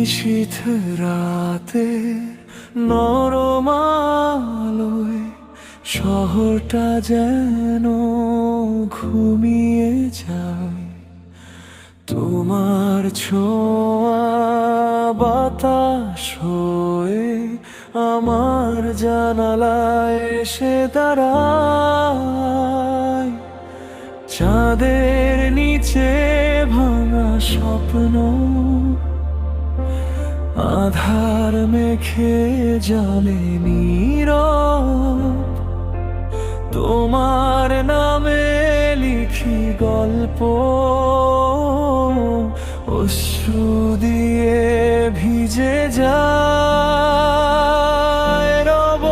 নিশীথ রাতে নরম আলোয় শহরটা যেন ঘুমিয়ে যায়। তোমার ছোঁয়া বাতাস হয়ে আমার জানালায় এসে দাঁড়ায়। চাঁদের নিচে ভাঙা স্বপ্ন আধার মেখে জলে নীরব। তোমার নামে লিখি গল্প, অশ্রু দিয়ে ভিজে যায় রব।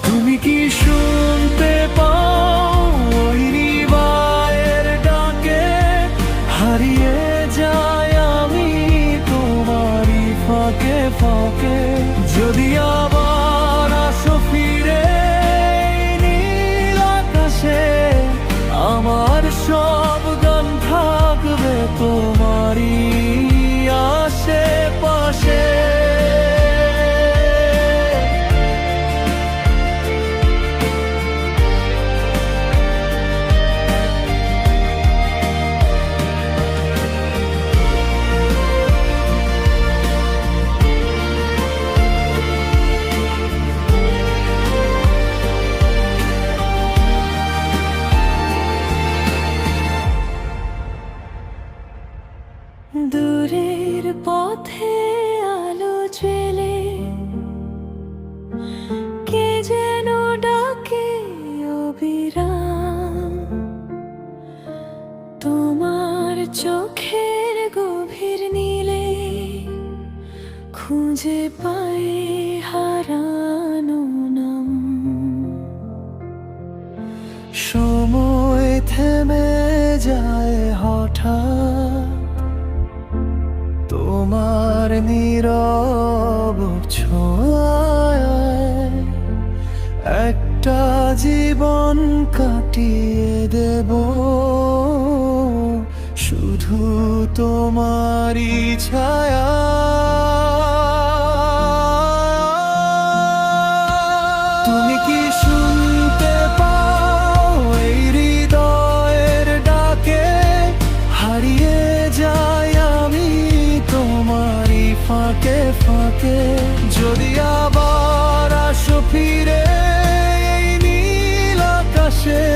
তুমি কি শুনতে পাও ওই নিবায়ের ডাকে? হারিয়ে যাই আমি তোমারই ফাঁকে ফাঁকে। যদি আবার আসো ফিরে নীল আকাশে, আমার সব গান থাকবে তোমারই আশেপাশে। দূরের পথে আলো জ্বেলে কে যেন ডাকে অবিরাম। তোমার চোখের গভীর নীলে খুঁজে পাই হারানো নাম। সময় থেমে যায় হঠাৎ তোমার নীরব ছোঁয়ায়। একটা জীবন কাটিয়ে দেব শুধু তোমারই ছায়া। তুমি কি শুনতে পাও এই হৃদয়ের ডাকে? হারিয়ে যাই আমি তোমারই ফাঁকে ফাঁকে। যদি আবার আসো ফিরে এই নীল আকাশে,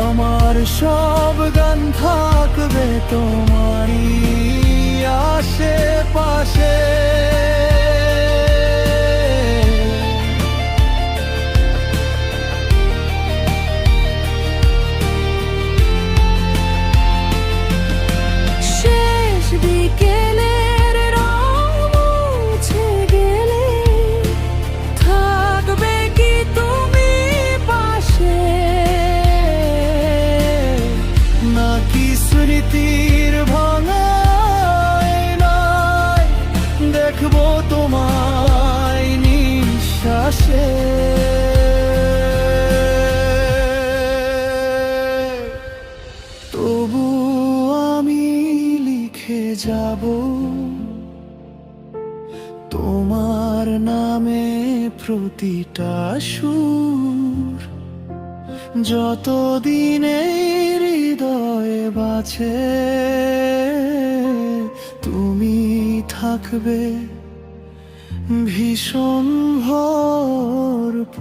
আমার সব গান থাকবে তোমারই আশেপাশে। শেষ বিকেলের রং মুছে গেলে থাকবে কি তুমি পাশে? নাকি স্মৃতির ভাঙা আয়নায় দেখবো তোমায় নিঃশ্বাসে। তবু আমি লিখে যাব তোমার নামে প্রতিটা সুর। যতদিন এই হৃদয়ে বাঁচে তুমি থাকবে ভীষণ ভরপুর।